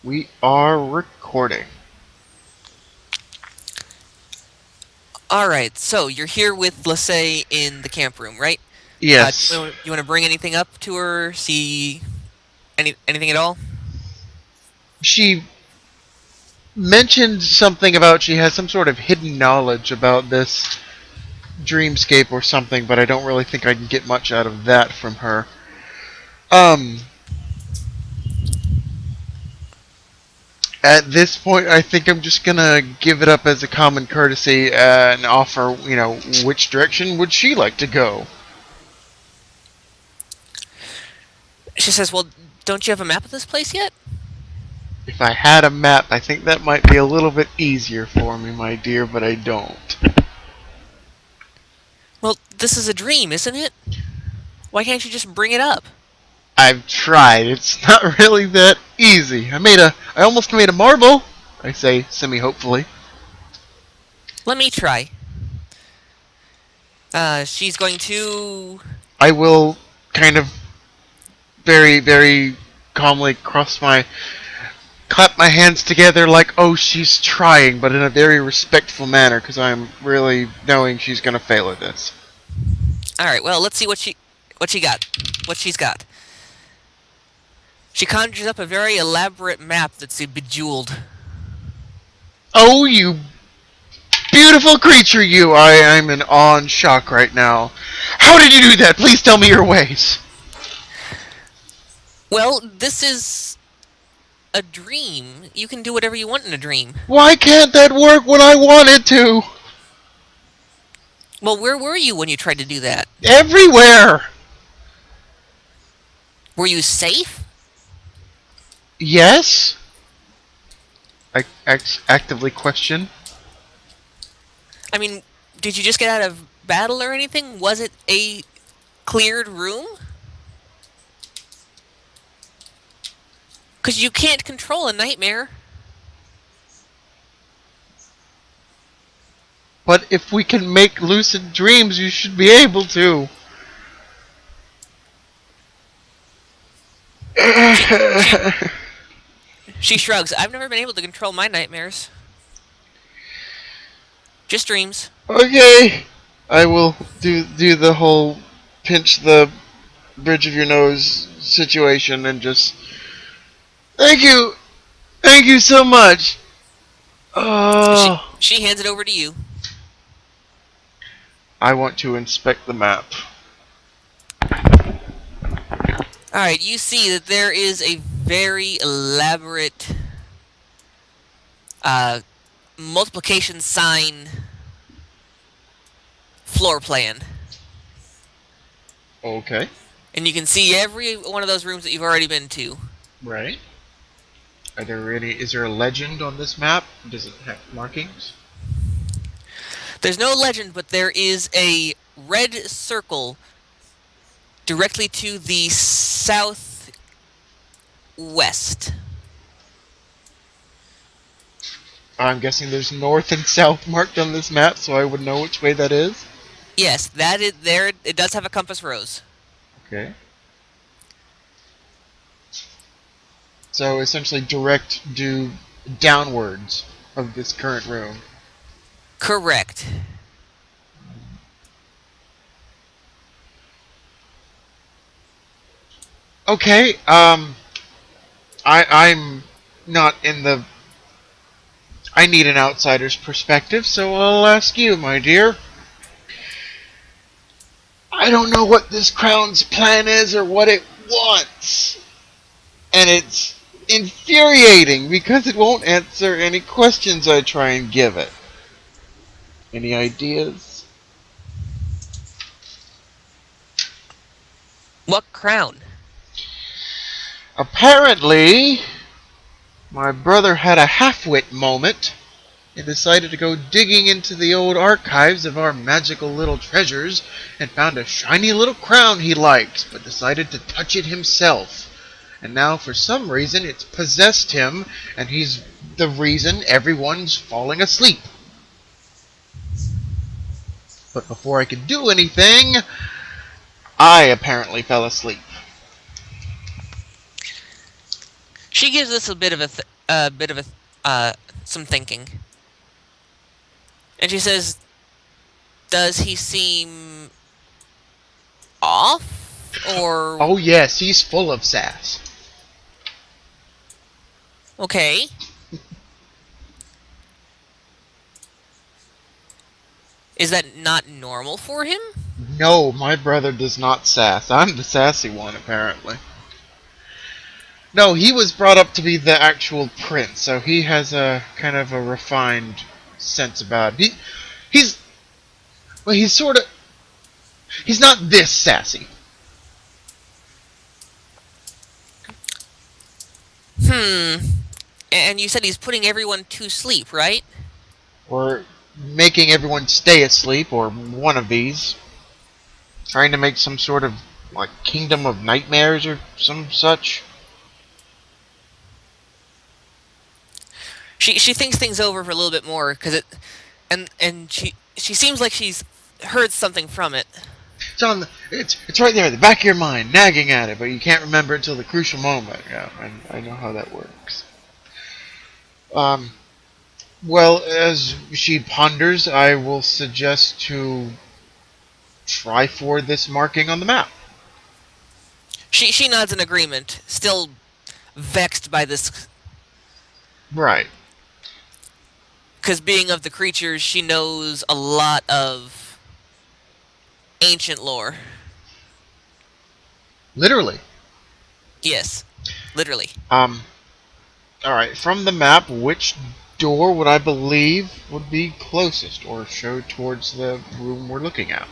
We are recording. Alright, so you're here with Lissay in the camp room, right? Yes. You want to bring anything up to her? See anything at all? She mentioned something about she has some sort of hidden knowledge about this dreamscape or something, but I don't really think I can get much out of that from her. Um, at this point, I think I'm just gonna give it up as a common courtesy and offer, which direction would she like to go? She says, "Well, don't you have a map of this place yet?" If I had a map, I think that might be a little bit easier for me, my dear, but I don't. Well, this is a dream, isn't it? Why can't you just bring it up? I've tried. It's not really that easy. I almost made a marble, I say semi-hopefully. Let me try. She's going to... I will kind of very, very calmly clap my hands together like, oh, she's trying, but in a very respectful manner, because I'm really knowing she's going to fail at this. Alright, well, let's see what she got. What she's got. She conjures up a very elaborate map that's bejeweled. Oh, you beautiful creature, you! I'm in awe and shock right now. How did you do that? Please tell me your ways. Well, this is a dream. You can do whatever you want in a dream. Why can't that work when I want it to? Well, where were you when you tried to do that? Everywhere! Were you safe? Yes? I actively question. I mean, did you just get out of battle or anything? Was it a cleared room? Because you can't control a nightmare. But if we can make lucid dreams, you should be able to. She shrugs. I've never been able to control my nightmares. Just dreams. Okay. I will do the whole pinch the bridge of your nose situation and just thank you. Thank you so much. Oh, She hands it over to you. I want to inspect the map. Alright, you see that there is a very elaborate multiplication sign floor plan. Okay. And you can see every one of those rooms that you've already been to. Right. Is there a legend on this map? Does it have markings? There's no legend, but there is a red circle directly to the southwest. I'm guessing there's north and south marked on this map, so I would know which way that is. Yes, that is there. It does have a compass rose. Okay. So essentially direct due downwards of this current room. Correct. Okay, I'm not in the... I need an outsider's perspective, so I'll ask you, my dear. I don't know what this crown's plan is or what it wants. And it's infuriating because it won't answer any questions I try and give it. Any ideas? What crown? Apparently, my brother had a half-wit moment and decided to go digging into the old archives of our magical little treasures and found a shiny little crown he liked, but decided to touch it himself. And now, for some reason, it's possessed him, and he's the reason everyone's falling asleep. But before I could do anything, I apparently fell asleep. She gives us a bit of some thinking, and she says, "Does he seem off, or Oh yes, he's full of sass. okay?" Is that not normal for him? No, my brother does not sass. I'm the sassy one, apparently. No, he was brought up to be the actual prince, so he has a kind of a refined sense about it. He's well, he's sort of he's not this sassy. Hmm. And you said he's putting everyone to sleep, right? Or making everyone stay asleep, or one of these. Trying to make some sort of like kingdom of nightmares or some such. She thinks things over for a little bit more because and she seems like she's heard something from it. It's right there at the back of your mind, nagging at it, but you can't remember it till the crucial moment. Yeah, I know how that works. Um, well, as she ponders, I will suggest to try for this marking on the map. She nods in agreement, still vexed by this, Right. because being of the creatures, she knows a lot of ancient lore. Literally. Yes, literally. Um, alright, from the map, which door would I believe would be closest or show towards the room we're looking at?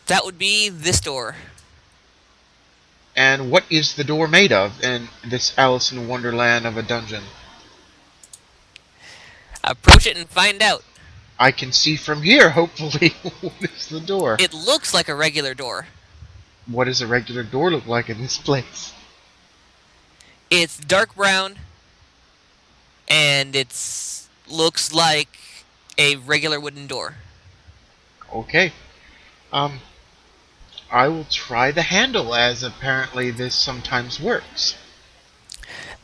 That would be this door. And what is the door made of in this Alice in Wonderland of a dungeon? Approach it and find out. I can see from here, hopefully, what is the door. It looks like a regular door. What does a regular door look like in this place? It's dark brown, and it's looks like a regular wooden door. Okay. Um, I will try the handle, as apparently this sometimes works.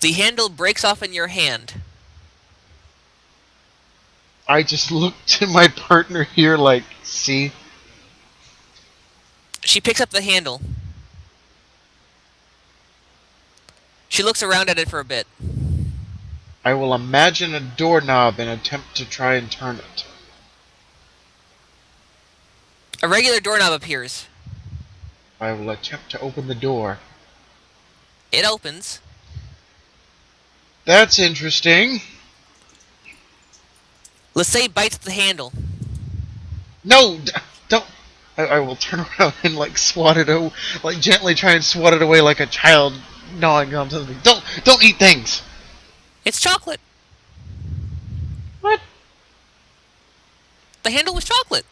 The handle breaks off in your hand. I just look to my partner here like, see? She picks up the handle. She looks around at it for a bit. I will imagine a doorknob and attempt to try and turn it. A regular doorknob appears. I will attempt to open the door. It opens. That's interesting. Lassay bites the handle. No, don't. I will turn around and like swat it, like gently try and swat it away like a child gnawing on something. Don't eat things. It's chocolate. What? The handle was chocolate.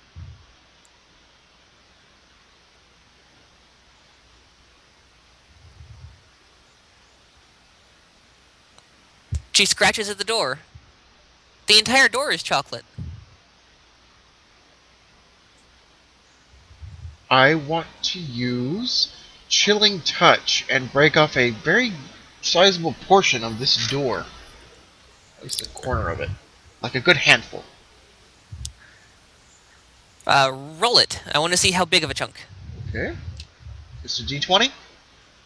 She scratches at the door. The entire door is chocolate. I want to use Chilling Touch and break off a very sizable portion of this door. At least a corner of it. Like a good handful. Roll it. I want to see how big of a chunk. Okay. It's a d20.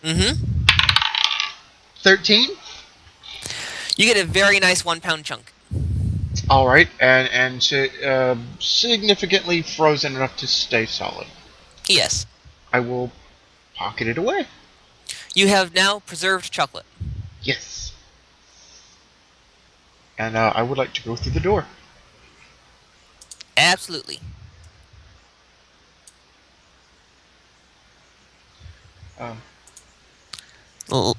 Mm-hmm. 13. You get a very nice 1 pound chunk. Alright, and significantly frozen enough to stay solid. Yes. I will pocket it away. You have now preserved chocolate. Yes. And I would like to go through the door. Absolutely. L-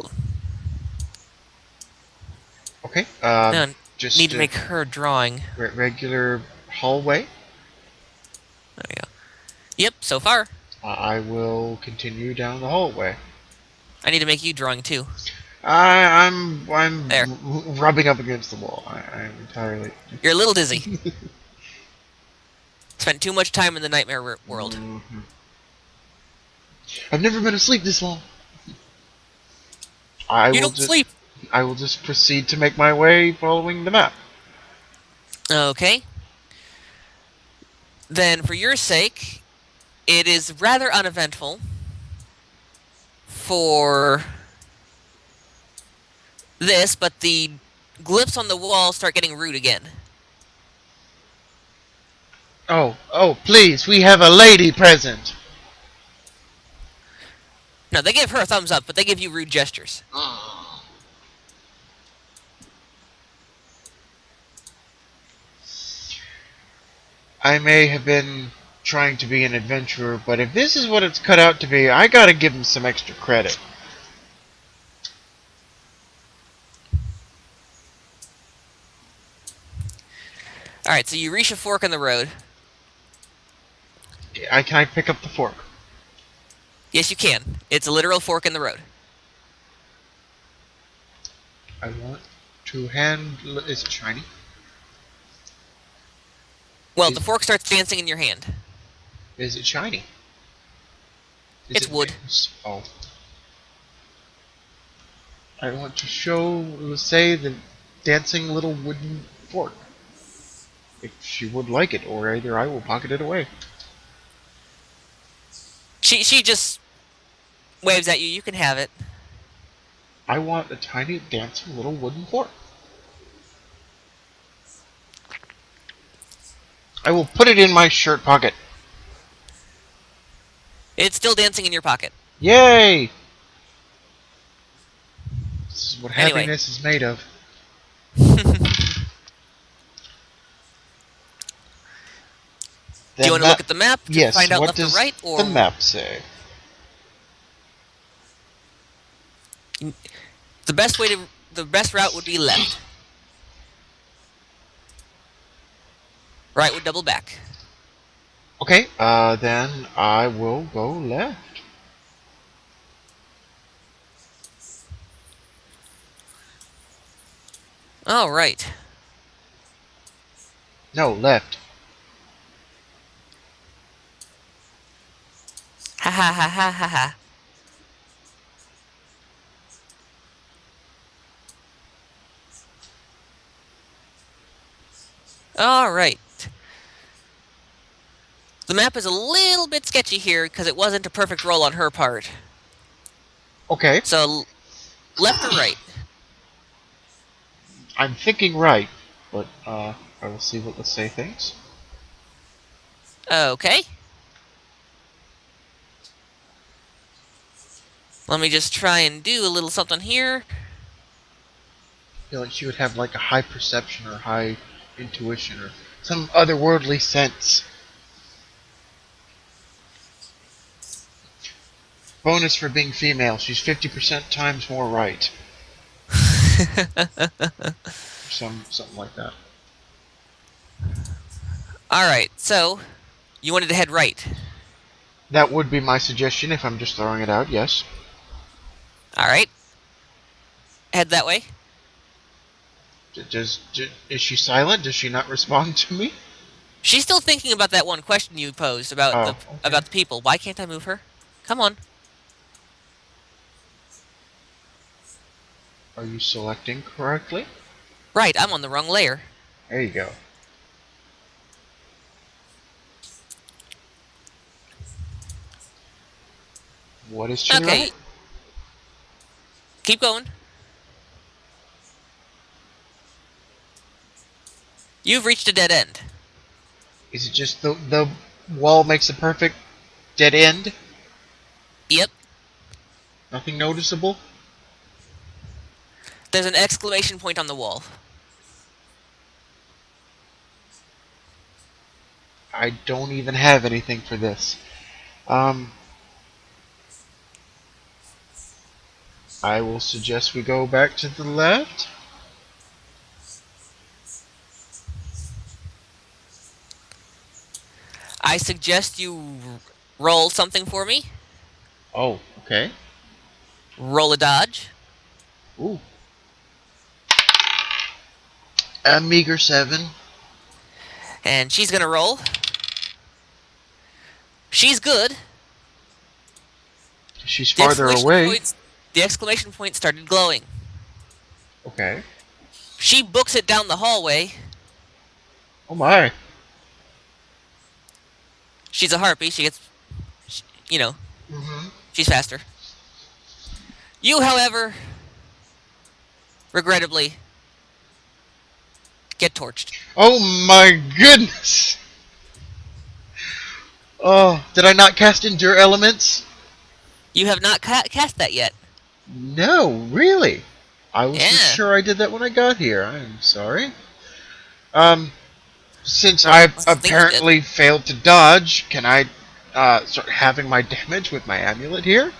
Okay. no, Just need to make her a drawing. regular hallway. There we go. Yep, so far. I will continue down the hallway. I need to make you drawing too. I'm There. rubbing up against the wall. I'm entirely. You're a little dizzy. Spent too much time in the nightmare world. Mm-hmm. I've never been asleep this long. I You will don't just sleep. I will just proceed to make my way following the map. Okay. Then, for your sake, it is rather uneventful for this, but the glyphs on the wall start getting rude again. Oh, please, we have a lady present. No, they give her a thumbs up, but they give you rude gestures. I may have been trying to be an adventurer, but if this is what it's cut out to be, I gotta give him some extra credit. Alright, so you reach a fork in the road. Can I pick up the fork? Yes, you can. It's a literal fork in the road. I want to hand. Is it shiny? Well, the fork starts dancing in your hand. Is it shiny? It's wood. Oh. I want to say, the dancing little wooden fork. If she would like it, or either I will pocket it away. She just waves at you. You can have it. I want a tiny dancing little wooden fork. I will put it in my shirt pocket. It's still dancing in your pocket. Yay! This is what Anyway. happiness is made of. Do you want to look at the map to yes, find out what left or does right? Or the map say? the best route would be left. Right would double back. Okay, then I will go left. All right. No, left. Ha ha ha ha ha ha. All right. The map is a little bit sketchy here because it wasn't a perfect roll on her part. Okay. So, left or right? I'm thinking right, but I will see what the say thinks. Okay. Let me just try and do a little something here. I feel like she would have like a high perception or high intuition or some otherworldly sense. Bonus for being female, she's 50% times more right. Something like that. Alright, so you wanted to head right. That would be my suggestion if I'm just throwing it out, yes. Alright. Head that way. Is she silent? Does she not respond to me? She's still thinking about that one question you posed about the people. Why can't I move her? Come on. Are you selecting correctly? Right, I'm on the wrong layer. There you go. What is to the right? Keep going. You've reached a dead end. Is it just the wall makes a perfect dead end? Yep. Nothing noticeable? There's an exclamation point on the wall. I don't even have anything for this. I will suggest we go back to the left. I suggest you roll something for me. Oh, okay. Roll a dodge. Ooh. A meager 7. And she's gonna roll. She's good. She's farther away. The exclamation point started glowing. Okay. She books it down the hallway. Oh my. She's a harpy. She gets, you know, Mm-hmm. she's faster. You, however, regrettably, get torched. Oh my goodness. Oh, did I not cast Endure Elements? You have not cast that yet. No, really. I wasn't Yeah. sure I did that when I got here. I'm sorry. Um, since I've Well, things you did. apparently failed to dodge, can I start having my damage with my amulet here?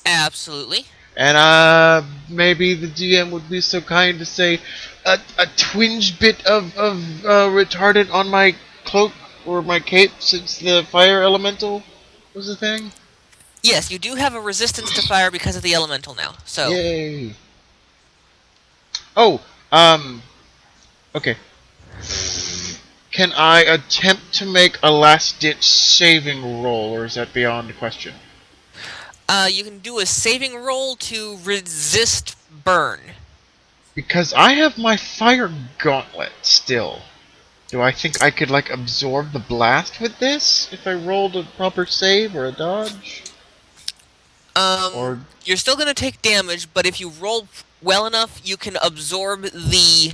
Absolutely. And maybe the DM would be so kind to say a twinge bit of retardant on my cloak or my cape, since the fire elemental was a thing. Yes, you do have a resistance to fire because of the elemental now. So, Yay! Oh, okay. Can I attempt to make a last-ditch saving roll, or is that beyond the question? you can do a saving roll to resist burn. Because I have my fire gauntlet still. Do I think I could, like, absorb the blast with this if I rolled a proper save or a dodge? Or You're still going to take damage, but if you roll well enough, you can absorb the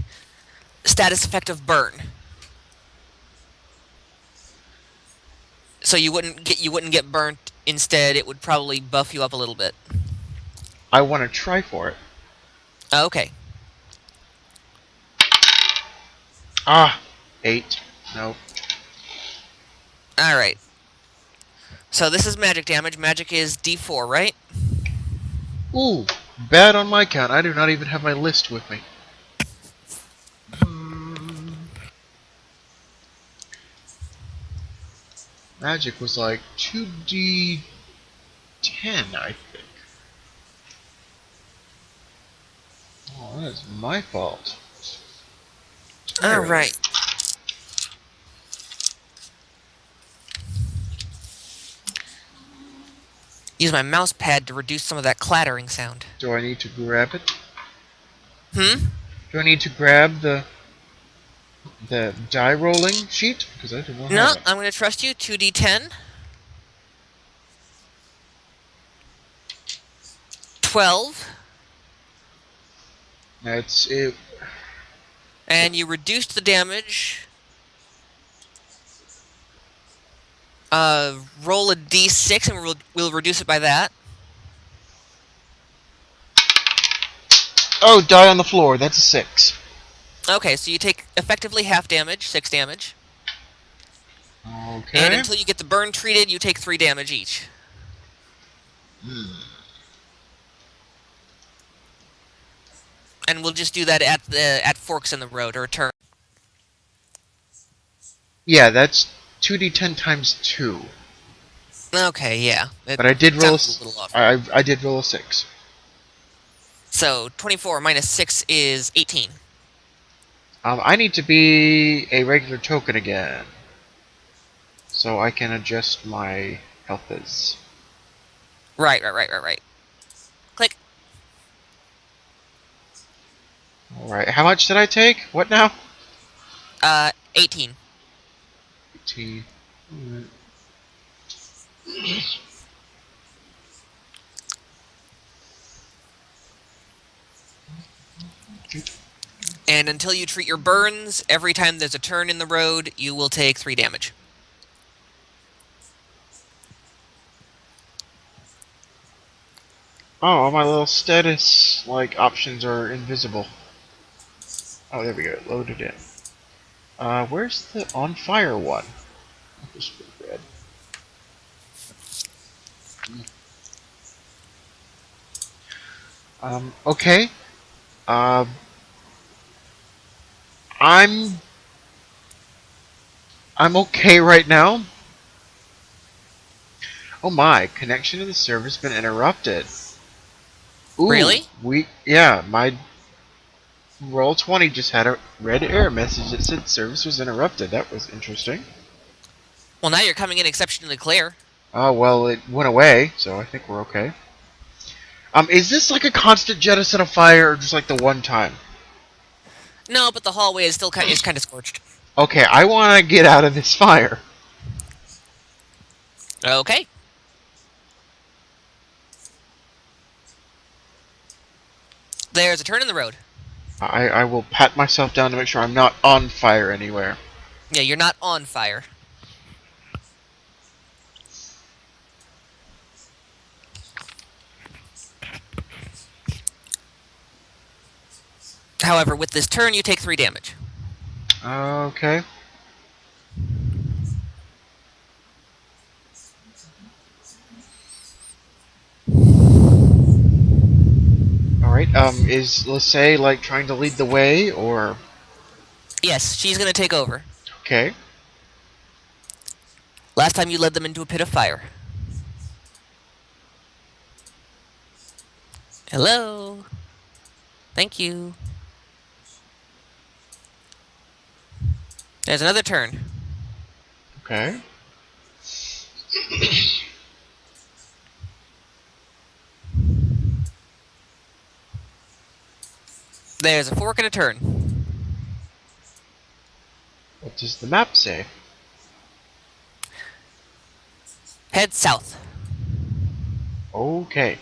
status effect of burn. So you wouldn't get burnt. Instead, it would probably buff you up a little bit. I want to try for it. Okay. Ah, 8. No. All right. So this is magic damage. Magic is D4, right? Ooh, bad on my count. I do not even have my list with me. Magic was like 2d10, I think. Oh, that is my fault. All right. Use my mouse pad to reduce some of that clattering sound. Do I need to grab it? Hmm? Do I need to grab the die rolling sheet? Because I do not No, have it. I'm going to trust you. 2d10. 12. That's it. And you reduced the damage. Roll a d6 and we'll reduce it by that. Oh, die on the floor. That's a 6. Okay, so you take effectively half damage, 6 damage. Okay. And until you get the burn treated, you take 3 damage each. And we'll just do that at forks in the road or a turn. Yeah, that's 2d10 times 2. Okay, yeah. But I did roll a little off. I did roll a 6. So 24 minus 6 is 18. I need to be a regular token again, so I can adjust my health as. Right. Click. Alright, how much did I take? What now? 18. 18. Alright. And until you treat your burns, every time there's a turn in the road, you will take 3 damage. Oh, all my little status options are invisible. Oh, there we go. Loaded in. Where's the on fire one? Just red. Okay. I'm okay right now. Oh my, connection to the server's been interrupted. Ooh, Really? My Roll20 just had a red error message that said service was interrupted. That was interesting. Well, now you're coming in exceptionally clear. Oh, well, it went away, so I think we're okay. Is this like a constant jettison of fire, or just like the one time? No, but the hallway is still kind of scorched. Okay, I want to get out of this fire. Okay. There's a turn in the road. I will pat myself down to make sure I'm not on fire anywhere. Yeah, you're not on fire. However, with this turn, you take 3 damage. Okay. Alright, is Lissay, like, trying to lead the way, or... Yes, she's gonna take over. Okay. Last time you led them into a pit of fire. Hello. Thank you. There's another turn. Okay. There's a fork and a turn. What does the map say? Head south. Okay.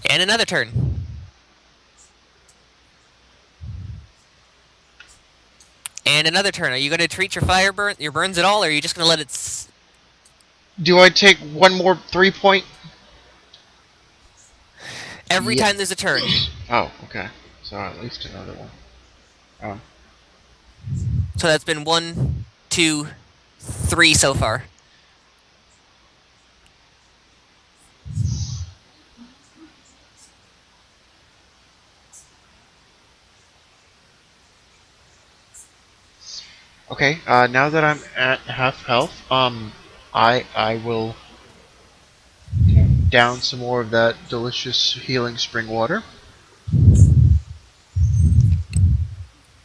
And another turn. And another turn. Are you going to treat your burns at all, or are you just going to let it... Do I take one more 3-point? Every time there's a turn. Oh, okay. So at least another one. So that's been 1, 2, 3 so far. Okay, now that I'm at half health, I will down some more of that delicious healing spring water.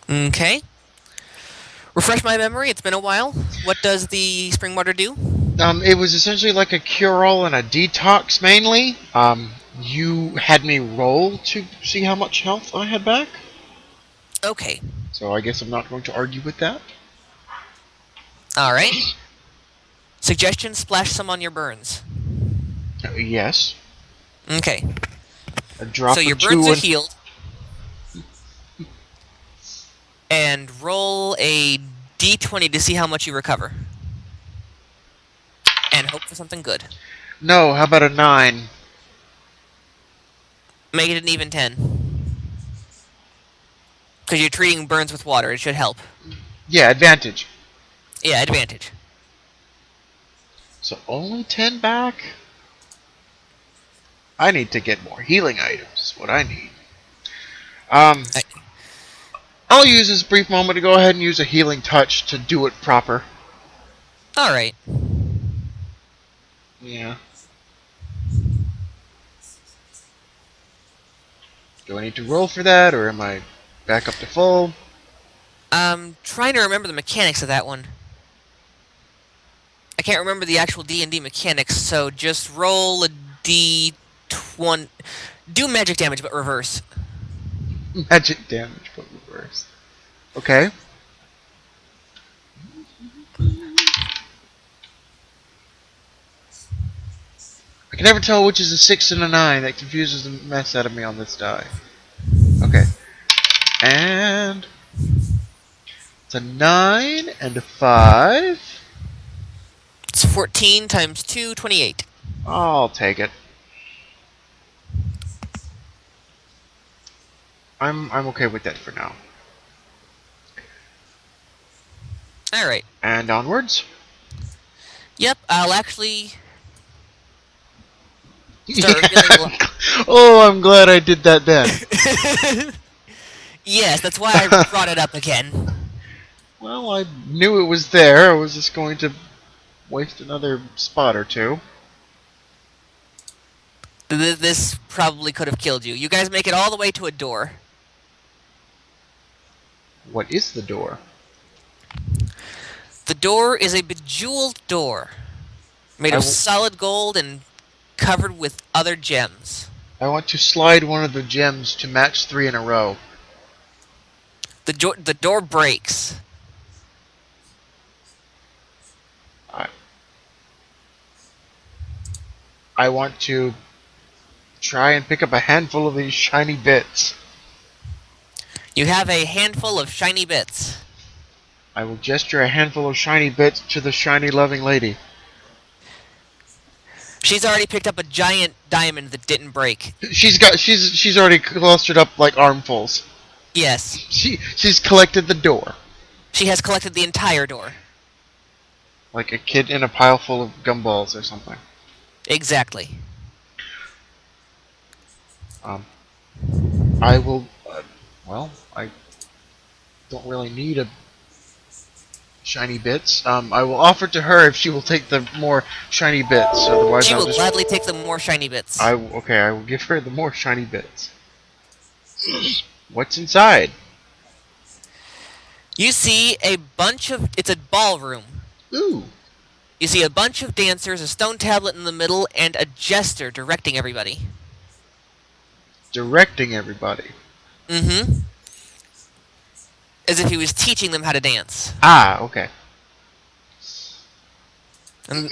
Okay. Refresh my memory, it's been a while. What does the spring water do? It was essentially like a cure-all and a detox, mainly. You had me roll to see how much health I had back. Okay. So I guess I'm not going to argue with that. Alright. Suggestion, splash some on your burns. Yes. Okay. A drop so your or two burns are and... healed. And roll a d20 to see how much you recover. And hope for something good. No, how about a 9? Make it an even 10. Because you're treating burns with water, it should help. Yeah, advantage. Yeah, advantage. So only 10 back? I need to get more healing items, is what I need. I'll use this brief moment to go ahead and use a healing touch to do it proper. Alright. Yeah. Do I need to roll for that, or am I back up to full? I'm trying to remember the mechanics of that one. I can't remember the actual D&D mechanics, so just roll a D20. Do magic damage, but reverse. Magic damage, but reverse. Okay. I can never tell which is a 6 and a 9. That confuses the mess out of me on this die. Okay. And... it's a 9 and a 5. It's 14 times 2, 28. I'll take it. I'm okay with that for now. Alright. And onwards. Yep, I'll actually start revealing Oh, I'm glad I did that then. Yes, that's why I brought it up again. Well, I knew it was there. I was just going to waste another spot or two. This probably could have killed you. You guys make it all the way to a door. What is the door? The door is a bejeweled door, made I, of w- solid gold and covered with other gems. I want to slide one of the gems to match 3 in a row. The door breaks. I, I want to try and pick up a handful of these shiny bits. You have a handful of shiny bits. I will gesture a handful of shiny bits to the shiny loving lady. She's already picked up a giant diamond that didn't break. She's already clustered up like armfuls. Yes, She's collected the door. she has collected the entire door. Like a kid in a pile full of gumballs or something. Exactly. I will. I don't really need a shiny bits. I will offer to her if she will take the more shiny bits. Otherwise, She I'll will just. gladly take the more shiny bits. I will give her the more shiny bits. What's inside? You see a bunch of... It's a ballroom. Ooh, You see a bunch of dancers, a stone tablet in the middle, and a jester directing everybody. directing everybody. Mm-hmm. As if he was teaching them how to dance. Ah, okay. And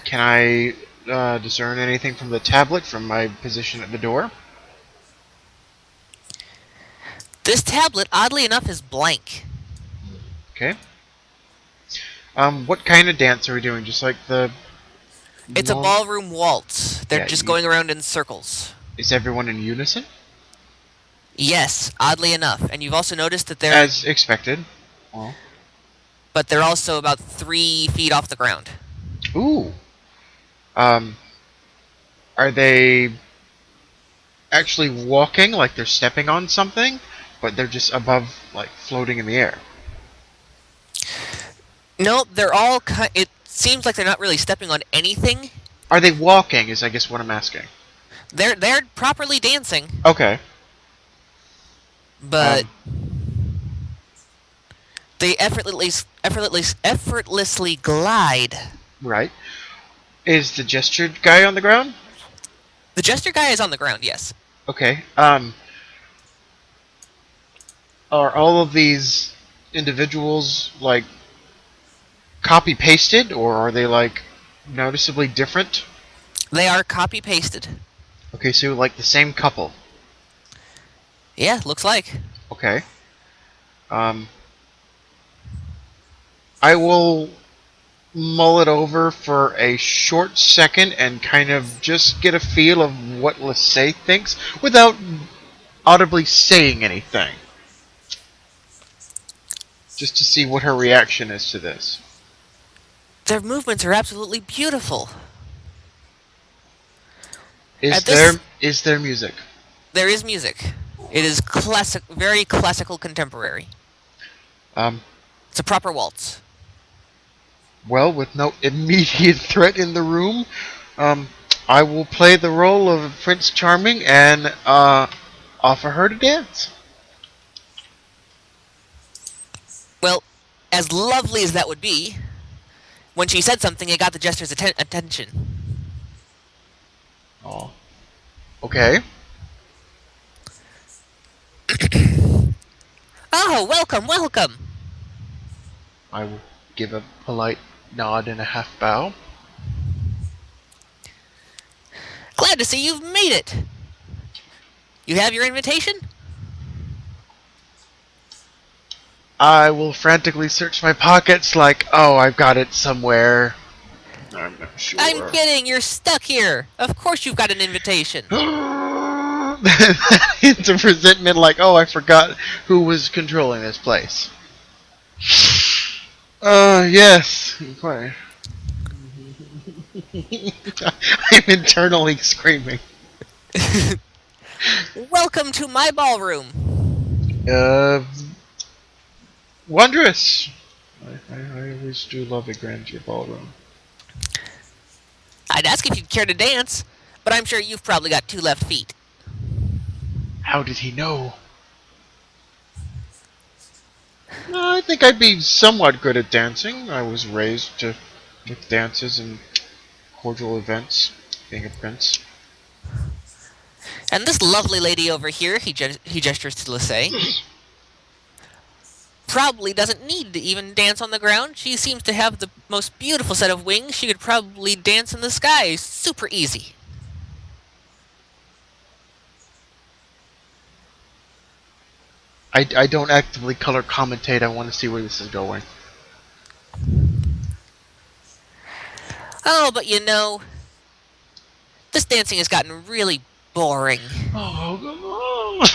Can I discern anything from the tablet from my position at the door? this tablet, oddly enough, is blank. Okay. What kind of dance are we doing? Just like the. It's a ballroom waltz. They're Yeah, just going around in circles. Is everyone in unison? Yes, oddly enough. And you've also noticed that they're... As expected. Well. But they're also about 3 feet off the ground. Ooh. Are they actually walking like they're stepping on something, but they're just above, like floating in the air? No, they're all... It seems like they're not really stepping on anything. Are they walking? Is I guess what I'm asking. They're properly dancing, Okay. but they effortlessly glide. Right. Is the gestured guy on the ground? The jester guy is on the ground, yes. Okay. Are all of these individuals like copy pasted, or are they like noticeably different? They are copy-pasted. Okay, so like the same couple. Yeah, looks like. Okay. I will mull it over for a short second and kind of just get a feel of what Lissay thinks without audibly saying anything. Just to see what her reaction is to this. Their movements are absolutely beautiful. Is there music? There is music. It is classic, very classical contemporary. It's a proper waltz. Well, with no immediate threat in the room, I will play the role of Prince Charming and offer her to dance. Well, as lovely as that would be, when she said something, it got the jester's attention. Oh. Okay. Oh, welcome, welcome! I will give a polite nod and a half bow. Glad to see you've made it. You have your invitation? I will frantically search my pockets like, oh, I've got it somewhere. I'm not sure. I'm kidding, you're stuck here. Of course you've got an invitation. Into resentment like, oh, I forgot who was controlling this place. Yes. Quite. I'm internally screaming. Welcome to my ballroom. Wondrous. I always do love a grandeur ballroom. I'd ask if you'd care to dance, but I'm sure you've probably got 2 left feet. How did he know? I think I'd be somewhat good at dancing. I was raised with dances and cordial events, being a prince. And this lovely lady over here, he gestures to Lissay, probably doesn't need to even dance on the ground. She seems to have the most beautiful set of wings. She could probably dance in the sky super easy. I don't actively color commentate. I want to see where this is going. Oh, but you know, this dancing has gotten really boring. Oh,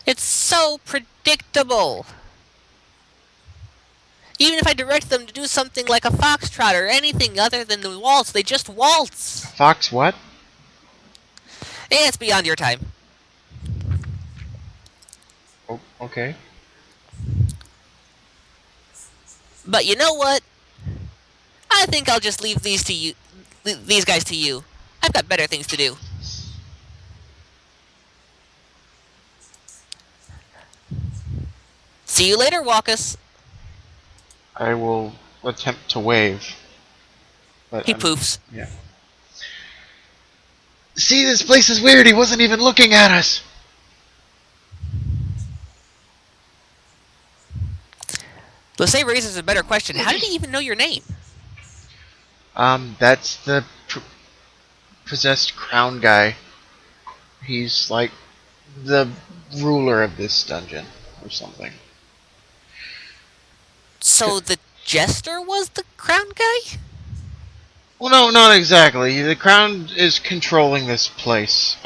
It's so predictable. Even if I direct them to do something like a foxtrot or anything other than the waltz, they just waltz. Fox what? It's beyond your time. Oh, okay. But you know what? I think I'll just leave these guys to you. I've got better things to do. See you later, Walkas. I will attempt to wave. But He poofs. Yeah. See, this place is weird. He wasn't even looking at us. Lissay raises a better question. How did he even know your name? That's the possessed crown guy. He's like the ruler of this dungeon or something. So the jester was the crown guy? Well, no, not exactly. The crown is controlling this place,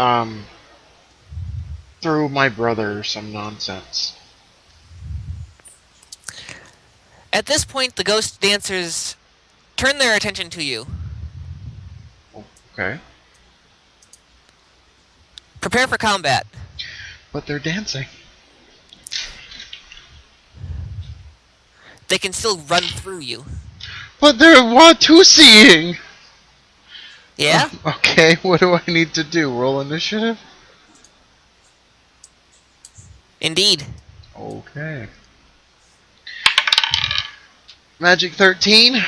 through my brother or some nonsense. At this point, the ghost dancers turn their attention to you. Okay. Prepare for combat. But they're dancing. They can still run through you. But they're Watusiing! Yeah? Okay, what do I need to do? Roll initiative? Indeed. Okay. Magic 13.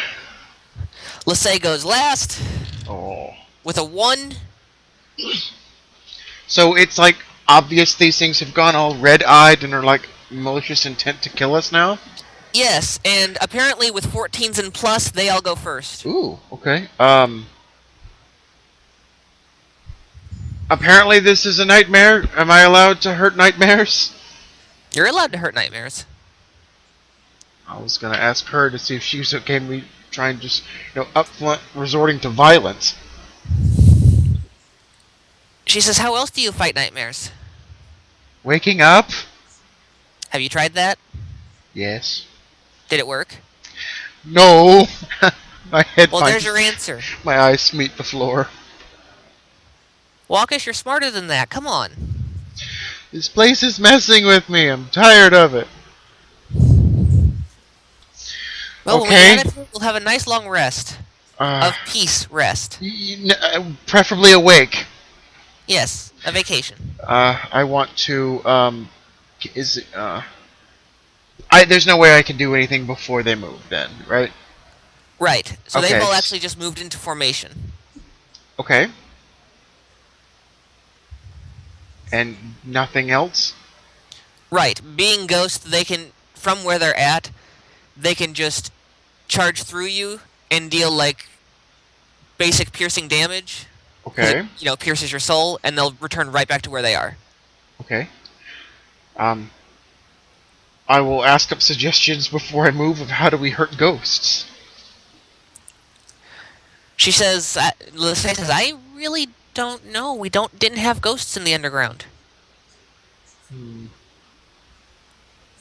Lissay goes last Oh. with a 1. So it's like obvious these things have gone all red-eyed and are like malicious intent to kill us now? Yes, and apparently with 14s and plus, they all go first. Ooh, okay. Apparently this is a nightmare. Am I allowed to hurt nightmares? You're allowed to hurt nightmares. I was gonna ask her to see if she was okay with me trying just, up front resorting to violence. She says, how else do you fight nightmares? Waking up? Have you tried that? Yes. Did it work? No! My head Well, finds... there's your answer. My eyes meet the floor. Walkas, you're smarter than that. Come on. This place is messing with me. I'm tired of it. Well, when we Okay. get it, we'll have a nice long rest. Of peace rest. Preferably awake. Yes, a vacation. I want to, there's no way I can do anything before they move then, right? Right. So Okay. they've all actually just moved into formation. Okay. And nothing else? Right. Being ghosts, they can, from where they're at, they can just charge through you and deal, like, basic piercing damage. 'Cause Okay. it, pierces your soul, and they'll return right back to where they are. Okay. I will ask up suggestions before I move of how do we hurt ghosts. She says, Lissay says, I really don't know. We didn't have ghosts in the underground.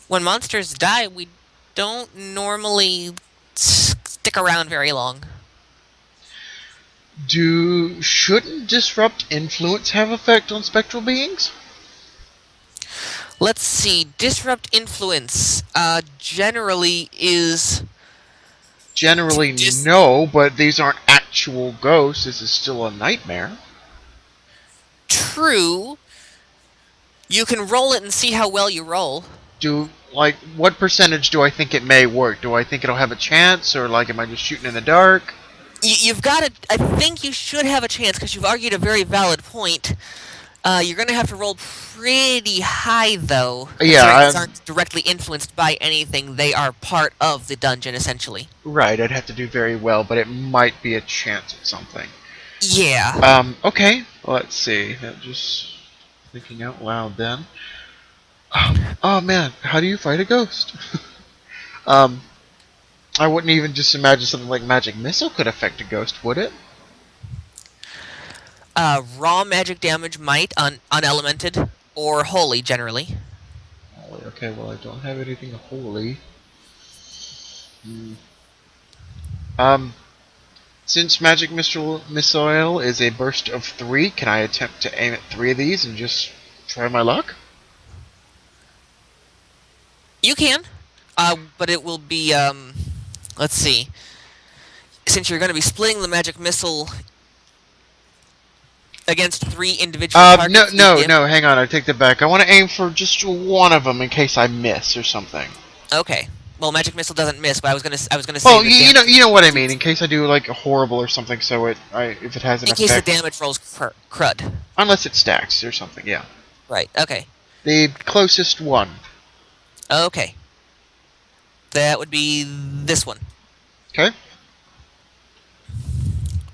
When monsters die, we don't normally stick around very long. Shouldn't disrupt influence have effect on spectral beings? Let's see. Disrupt influence generally is... Generally, no, but these aren't actual ghosts. This is still a nightmare. True, You can roll it and see how well you roll. What percentage do I think it may work? Do I think it'll have a chance, or like, am I just shooting in the dark? You've got to. I think you should have a chance because you've argued a very valid point. You're going to have to roll pretty high, though, considering these Yeah, aren't directly influenced by anything. They are part of the dungeon, essentially. right. I'd have to do very well, but it might be a chance at something. Yeah. Okay. Let's see. Just thinking out loud then. Oh man, how do you fight a ghost? um, I wouldn't even just imagine something like magic missile could affect a ghost, would it? Raw magic damage might, unelemented, or holy, generally. Holy, okay, well, I don't have anything holy. Hmm. Um, since magic missile is a burst of 3, can I attempt to aim at 3 of these and just try my luck? You can, but it will be, let's see. Since you're going to be splitting the magic missile against 3 individual targets... No, hang on, I take that back. I want to aim for just one of them in case I miss or something. Okay. Well, magic missile doesn't miss, but I was gonna say. Well, you know what I mean. In case I do like a horrible or something, so if it has an in effect. case the damage rolls crud. Unless it stacks or something, yeah. Right. Okay. The closest one. Okay. That would be this one. Okay.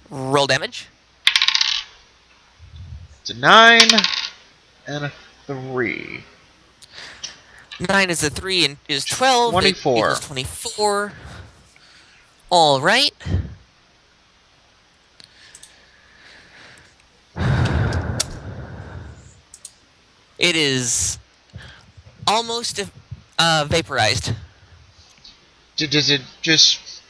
Roll damage. It's a 9 and a 3. 9 is a 3 and is 12. 24. 24. All right. It is almost vaporized. Does it just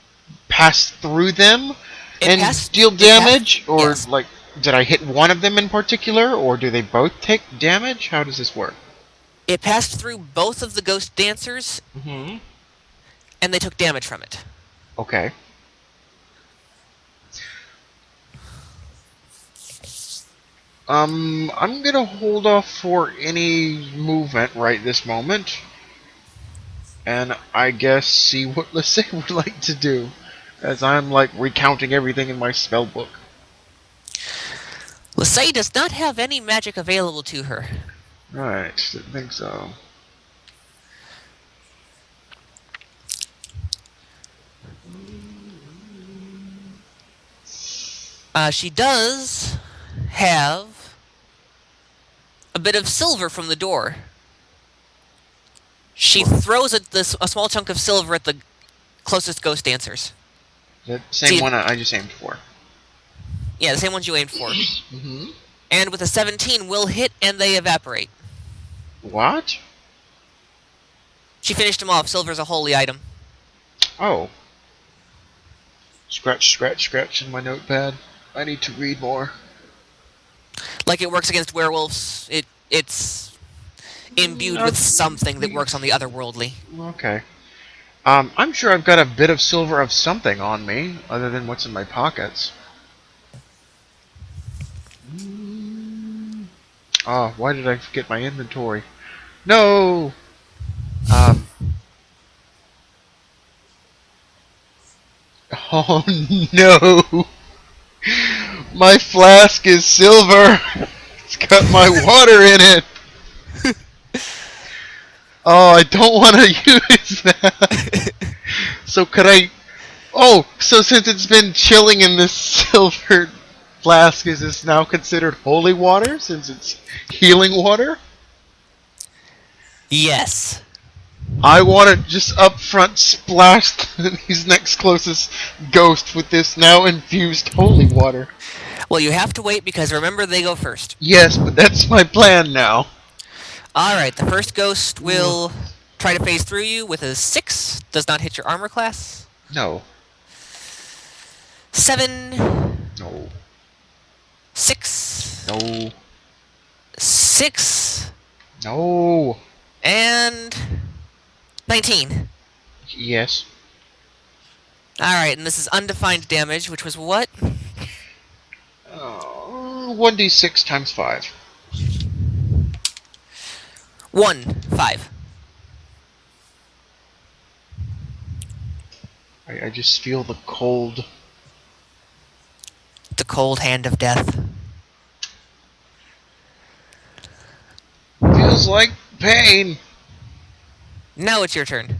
pass through them It deal damage? Or, yes. like, did I hit one of them in particular? Or do they both take damage? How does this work? It passed through both of the ghost dancers, Mm-hmm. and they took damage from it. Okay. I'm gonna hold off for any movement right this moment. And I guess see what Lissay would like to do. As I'm, like, recounting everything in my spell book. Lissay does not have any magic available to her. Right, didn't think so. She does have a bit of silver from the door. She throws a small chunk of silver at the closest ghost dancers. The same one I just aimed for. Yeah, the same ones you aimed for. Mm-hmm. And with a 17 will hit and they evaporate. What? She finished them off. Silver's a holy item. Oh. Scratch, scratch, scratch in my notepad. I need to read more. Like it works against werewolves. It's imbued with something that works on the otherworldly. Okay. I'm sure I've got a bit of silver of something on me, other than what's in my pockets. Oh, why did I forget my inventory? No! Oh no! My flask is silver! It's got my water in it! Oh, I don't want to use that! So could I... Oh, so since it's been chilling in this silver flask, is this now considered holy water, since it's healing water? Yes. I want to just up front splash these next closest ghost with this now infused holy water. Well, you have to wait because remember they go first. Yes, but that's my plan now. Alright, the first ghost will try to phase through you with a 6. Does not hit your armor class. No. 7. No. 6. No. 6. No. And 19. Yes. Alright, and this is undefined damage, which was what? 1d6 times 5. 1, 5. I just feel the cold. The cold hand of death. Feels like pain. Now it's your turn.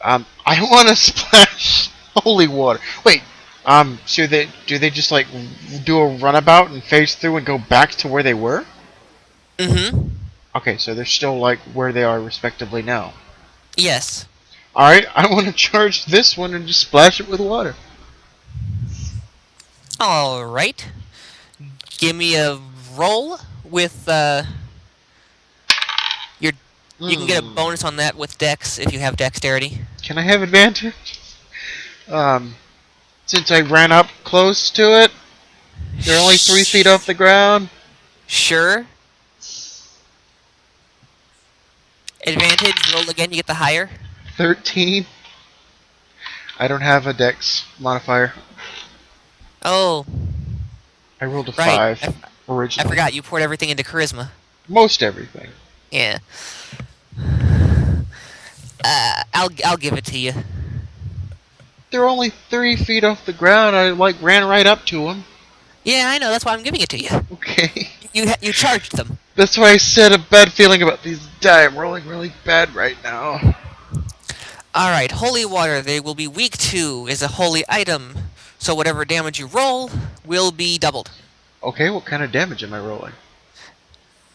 I want to splash holy water. Wait, so do they just like do a runabout and phase through and go back to where they were? Mm-hmm. Okay, so they're still like where they are respectively now. Yes. Alright, I want to charge this one and just splash it with water. Alright. Give me a roll with, your... You can get a bonus on that with Dex if you have Dexterity. Can I have advantage? Since I ran up close to it, they're only 3 feet off the ground. Sure. Advantage, roll again, you get the higher. 13. I don't have a dex modifier. Oh, I rolled a right. 5 I originally. forgot, you poured everything into Charisma. Most everything. Yeah. I'll give it to you. They're only 3 feet off the ground. I ran right up to them. Yeah, I know, that's why I'm giving it to you. Okay. You charged them. That's why I said a bad feeling about these die. I'm rolling really bad right now. Alright, holy water, they will be weak to is a holy item. So whatever damage you roll will be doubled. Okay, what kind of damage am I rolling?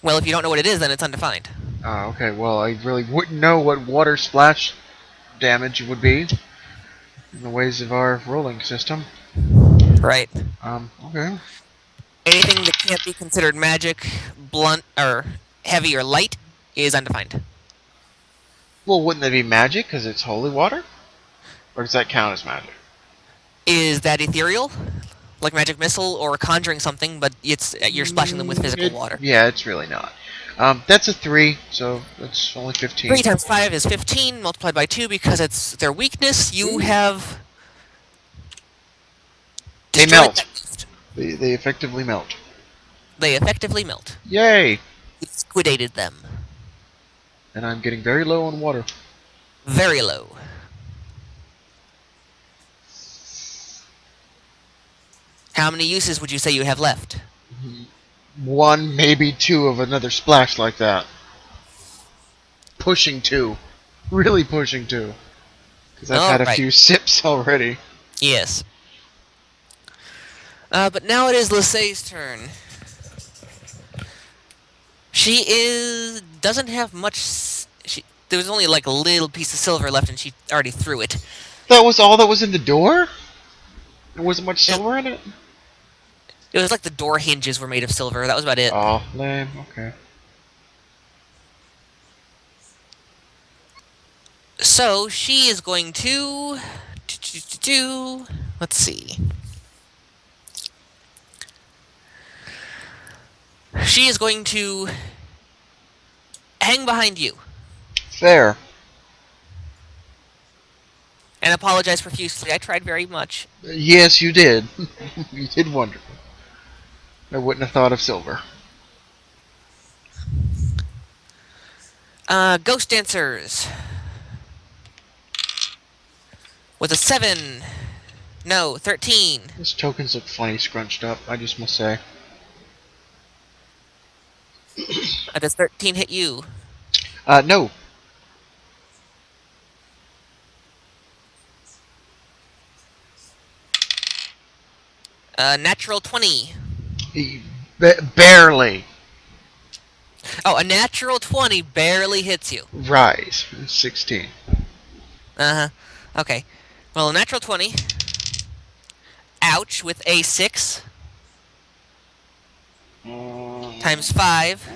Well, if you don't know what it is, then it's undefined. Okay, well, I really wouldn't know what water splash damage would be in the ways of our rolling system. Right. Okay. Anything that can't be considered magic, blunt, or heavy or light is undefined. Well, wouldn't that be magic because it's holy water? Or does that count as magic? Is that ethereal? Like magic missile or conjuring something, but you're splashing them with physical water. Yeah, it's really not. That's a 3, so that's only 15. 3 times 5 is 15, multiplied by 2 because it's their weakness. You have... They destroyed melt. that beast. They effectively melt. They effectively melt. Yay! You squidated them. And I'm getting very low on water. Very low. How many uses would you say you have left? 1, maybe 2 of another splash like that. Pushing 2. Really pushing 2. Because I've had a few sips already. Yes. But now it is Lisey's turn. She doesn't have much... There was only like a little piece of silver left and she already threw it. That was all that was in the door? There wasn't much silver in it? It was like the door hinges were made of silver. That was about it. Oh, lame. Okay. So, she is going to... Let's see. She is going to hang behind you. Fair. And apologize profusely. I tried very much. Yes, you did. You did wonderful. I wouldn't have thought of silver. Ghost Dancers. With a 7. No, 13. Those tokens look funny scrunched up, I just must say. Does 13 hit you? No. Natural 20. Barely. Oh, a natural 20 barely hits you. Right. 16. Uh-huh. Okay. Well, a natural 20. Ouch, with a 6. Times 5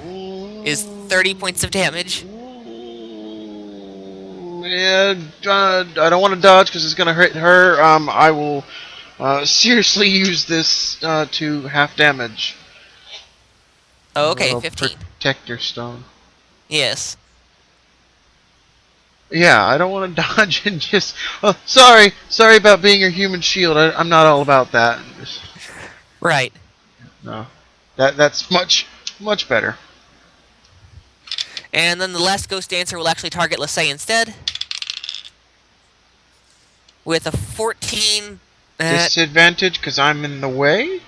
is 30 points of damage. Yeah, I don't want to dodge because it's going to hurt her. I will seriously use this to half damage. Oh, okay, 15. Protector stone. Yes. Yeah, I don't want to dodge and just... Oh, sorry about being your human shield. I'm not all about that. Right. No. That's much better. And then the last Ghost Dancer will actually target Lassie instead. With a 14... Disadvantage because I'm in the way?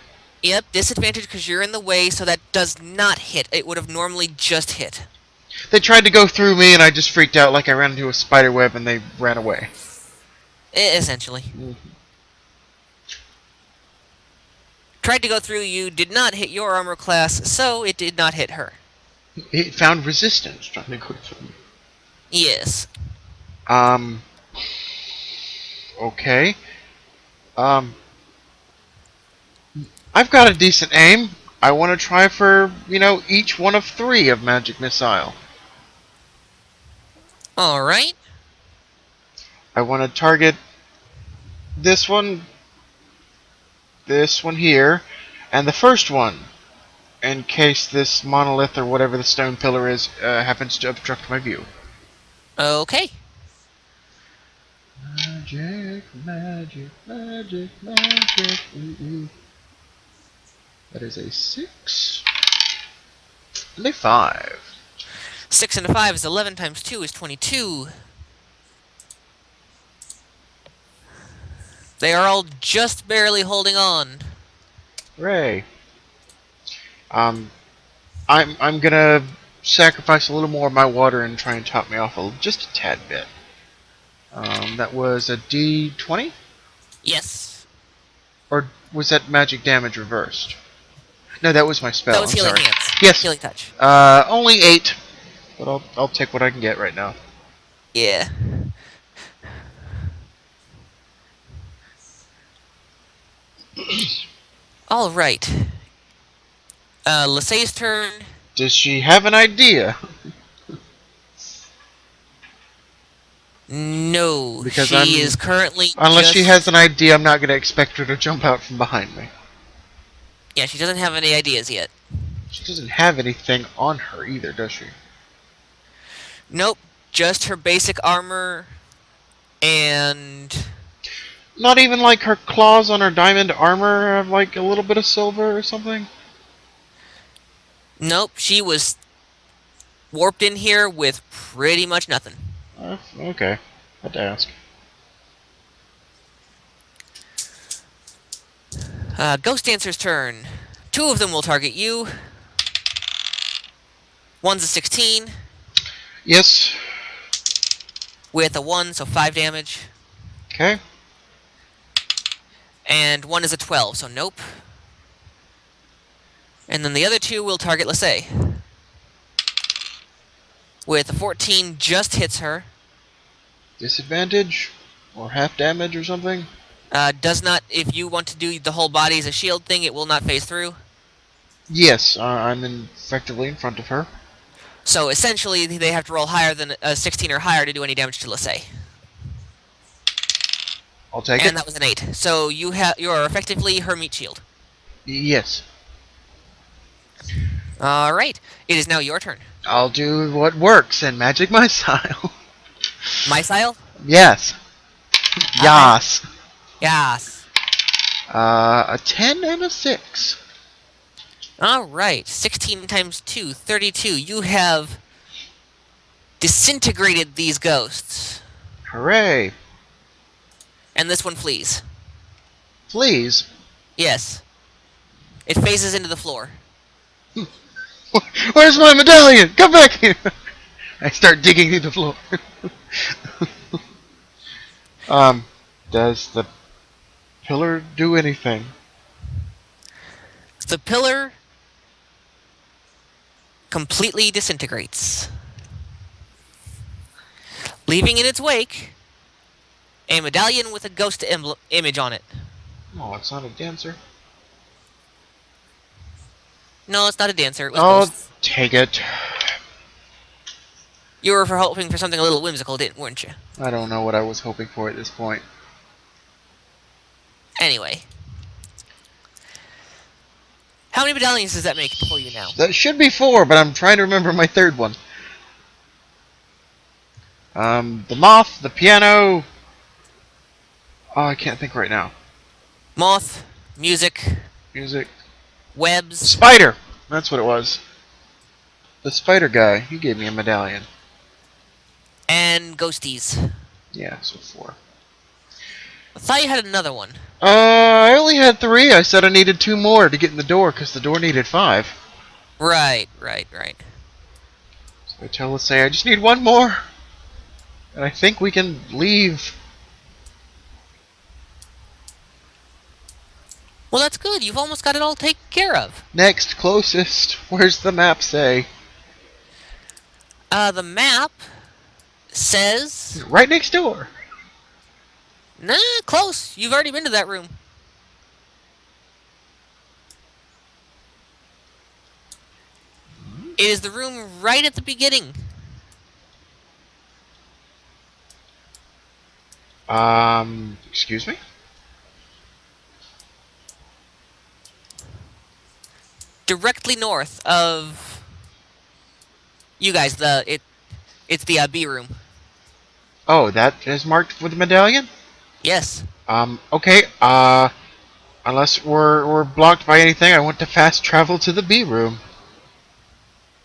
Yep, disadvantage because you're in the way, so that does not hit. It would have normally just hit. They tried to go through me and I just freaked out like I ran into a spider web and they ran away. Essentially. Tried to go through you, did not hit your armor class, so it did not hit her. It found resistance trying to go through me. Yes. Okay. I've got a decent aim. I want to try for, each one of 3 of Magic Missile. Alright. I want to target this one here, and the first one, in case this monolith or whatever the stone pillar is happens to obstruct my view. Okay. Magic, magic, magic, magic. Ooh. That is a 6 and a 5. 6 and a 5 is 11 times 2 is 22. They are all just barely holding on. Hooray. I'm gonna sacrifice a little more of my water and try and top me off just a tad bit. That was a D20? Yes. Or was that magic damage reversed? No, that was my spell. That was healing sorry. hands. Yes. Healing touch. Only 8. But I'll take what I can get right now. Yeah. Alright. Lassay's turn. Does she have an idea? No. Because she is currently Unless she has an idea, I'm not going to expect her to jump out from behind me. Yeah, she doesn't have any ideas yet. She doesn't have anything on her either, does she? Nope. Just her basic armor and... Not even like her claws on her diamond armor have like a little bit of silver or something? Nope, she was warped in here with pretty much nothing. Okay. Had to ask. Ghost Dancer's turn. 2 of them will target you. One's a 16. Yes. With a 1, so 5 damage. Okay. And 1 is a 12, so nope. And then the other 2 will target Lassay. With a 14, just hits her. Disadvantage? Or half damage or something? Does not, if you want to do the whole body as a shield thing, it will not phase through. Yes, I'm effectively in front of her. So essentially, they have to roll higher than a 16 or higher to do any damage to Lassay. I'll take it. And that was an 8. So you are effectively her meat shield. Yes. Alright, it is now your turn. I'll do what works in Magic Missile. Missile? Yes. Yas. Yes. A 10 and a 6. Alright, 16 times 2, 32. You have disintegrated these ghosts. Hooray. And this one flees. Fleas? Yes. It phases into the floor. Where's my medallion? Come back here! I start digging through the floor. Does the pillar do anything? The pillar completely disintegrates, leaving in its wake a medallion with a ghost image on it. Oh, it's not a dancer. No, it's not a dancer. It was I'll ghosts. take it. You were hoping for something a little whimsical, weren't you? I don't know what I was hoping for at this point. Anyway. How many medallions does that make for you now? That should be 4, but I'm trying to remember my third one. The moth, the piano... Oh, I can't think right now. Moth, music, Music. webs. Spider! That's what it was. The spider guy, he gave me a medallion. And ghosties. Yeah, so 4. I thought you had another one. I only had 3. I said I needed 2 more to get in the door, because the door needed 5. Right. So I tell Lissay, I just need 1 more. And I think we can leave. Well, that's good. You've almost got it all taken care of. Next closest. Where's the map say? The map says... Right next door. Nah, close. You've already been to that room. It is the room right at the beginning. Excuse me? Directly north of you guys. It's the B room. Oh, that is marked with the medallion? Yes. Okay, unless we're blocked by anything, I want to fast travel to the B room.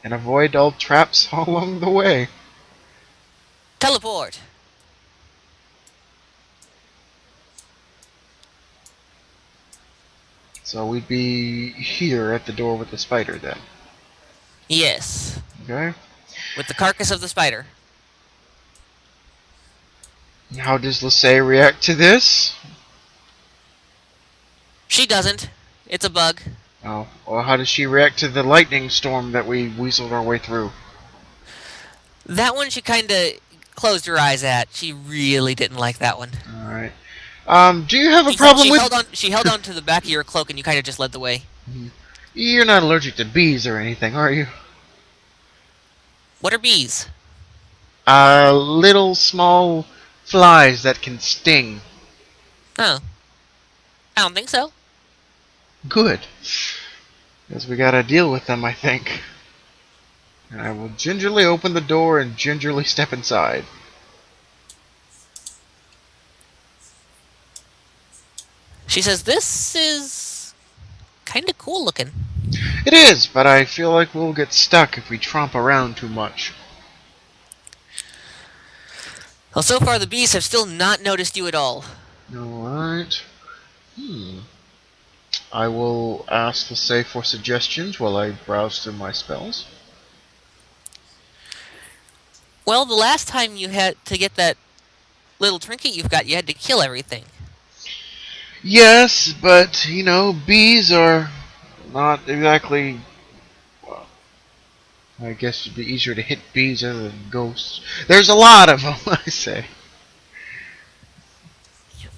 And avoid all traps all along the way. Teleport. So we'd be here at the door with the spider then. Yes. Okay. With the carcass of the spider. How does Lissay react to this? She doesn't. It's a bug. Oh, well, how does she react to the lightning storm that we weaseled our way through? That one she kind of closed her eyes at. She really didn't like that one. Alright. Do you have a problem with... She held on to the back of your cloak and you kind of just led the way. You're not allergic to bees or anything, are you? What are bees? Little small flies that can sting. Oh. I don't think so. Good. Because we gotta deal with them, I think. And I will gingerly open the door and gingerly step inside. She says, this is kind of cool looking. It is, but I feel like we'll get stuck if we tromp around too much. Well, so far the bees have still not noticed you at all. Alright. I will ask Lissay for suggestions while I browse through my spells. Well, the last time you had to get that little trinket you've got, you had to kill everything. Yes, but, you know, bees are not exactly... Well, I guess it'd be easier to hit bees other than ghosts. There's a lot of them, I say.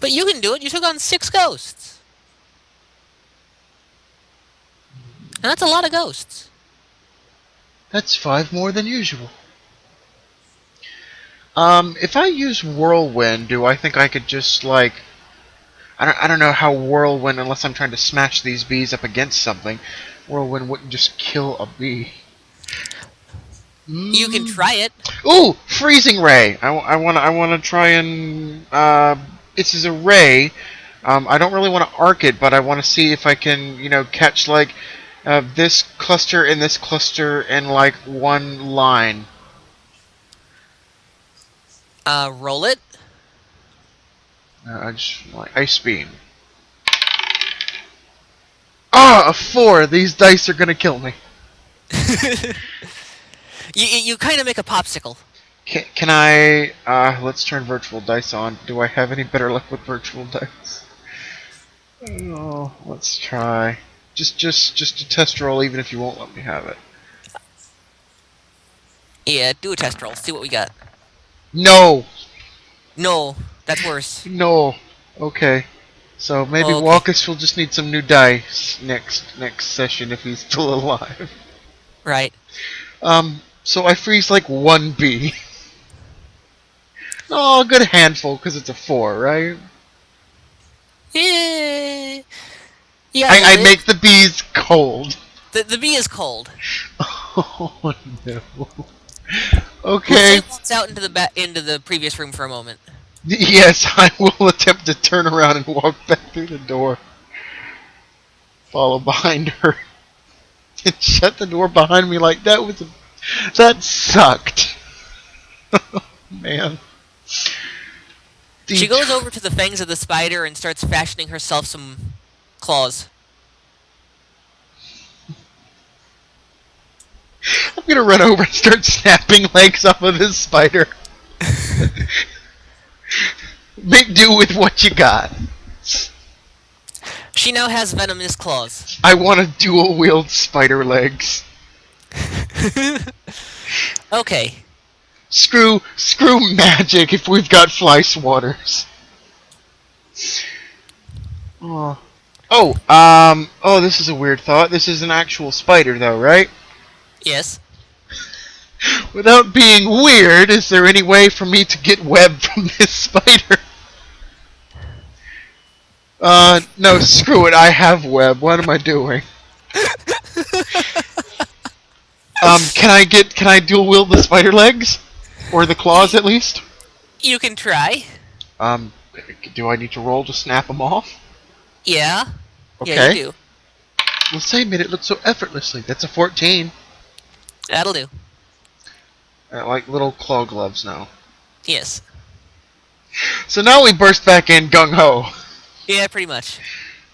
But you can do it. You took on 6 ghosts. And that's a lot of ghosts. That's 5 more than usual. If I use Whirlwind, do I think I could just, like... I don't know how Whirlwind, unless I'm trying to smash these bees up against something, Whirlwind wouldn't just kill a bee. You can try it. Ooh! Freezing Ray! I wanna try and... this is a ray. I don't really want to arc it, but I want to see if I can, you know, catch, like, this cluster and this cluster in, like, one line. Roll it. I just like Ice Beam. Ah, a 4! These dice are gonna kill me. You kind of make a popsicle. Can I, let's turn virtual dice on. Do I have any better luck with virtual dice? Oh, let's try. Just a test roll, even if you won't let me have it. Yeah, do a test roll. See what we got. No! No, that's worse. No. Okay. So maybe Okay. Walkas will just need some new dice next session if he's still alive. Right. So I freeze like 1 bee. Oh, a good handful, because it's a 4, right? Yeah. Yeah. I make the bees cold. The bee is cold. Oh no. Okay. Let's walk out into the previous room for a moment. Yes, I will attempt to turn around and walk back through the door. Follow behind her. And shut the door behind me like that was a That sucked. Man. She The goes over to the fangs of the spider and starts fashioning herself some claws. I'm gonna run over and start snapping legs off of this spider. Make do with what you got. She now has venomous claws. I want to dual wield spider legs. Okay. Screw magic if we've got fly swatters. Oh, this is a weird thought. This is an actual spider, though, right? Yes. Without being weird, is there any way for me to get web from this spider? No, screw it. I have web. What am I doing? Can I dual wield the spider legs? Or the claws, at least? You can try. Do I need to roll to snap them off? Yeah. Okay. Yeah, you do. Well, say, made it look so effortlessly. That's a 14. That'll do. Like little claw gloves now. Yes. So now we burst back in gung-ho. Yeah, pretty much.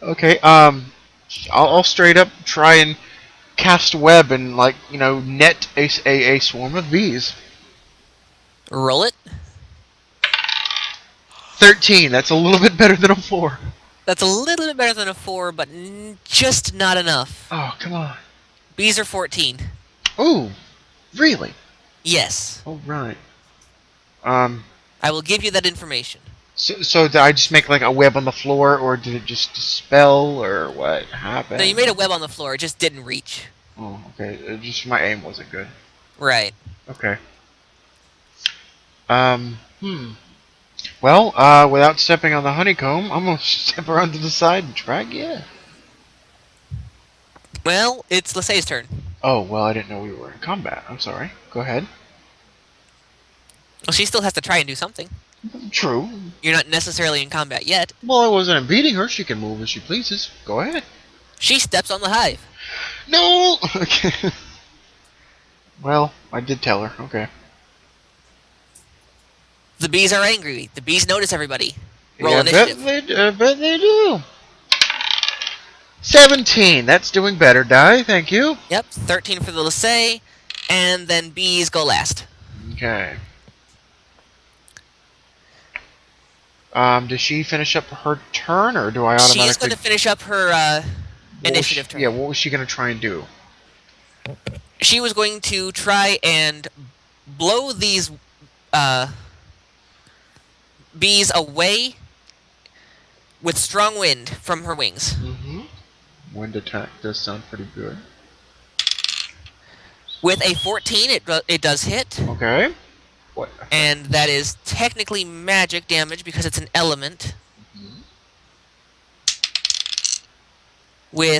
Okay, I'll straight up try and cast web and, like, you know, net a swarm of bees. Roll it. 13, that's a little bit better than a 4. That's a little bit better than a 4, but just not enough. Oh, come on. Bees are 14. Ooh, really? Yes. Oh, right. I will give you that information. So did I just make, like, a web on the floor, or did it just dispel, or what happened? No, you made a web on the floor. It just didn't reach. Oh, okay. Just my aim wasn't good. Right. Okay. Well, without stepping on the honeycomb, I'm gonna step around to the side and try again. Well, it's Lasse's turn. Oh, well, I didn't know we were in combat. I'm sorry. Go ahead. Well, she still has to try and do something. True. You're not necessarily in combat yet. Well, I wasn't beating her. She can move as she pleases. Go ahead. She steps on the hive. No! Okay. Well, I did tell her. Okay. The bees are angry. The bees notice everybody. Roll Yeah, initiative. I bet they do. 17. That's doing better, Die. Thank you. Yep, 13 for the Lasse, and then bees go last. Okay. Does she finish up her turn, or do I automatically... She is going to finish up her initiative turn. Yeah, what was she going to try and do? She was going to try and blow these bees away with strong wind from her wings. Mm-hmm. Wind attack does sound pretty good. With a 14, it does hit. Okay. What? And that is technically magic damage because it's an element. Mm-hmm. With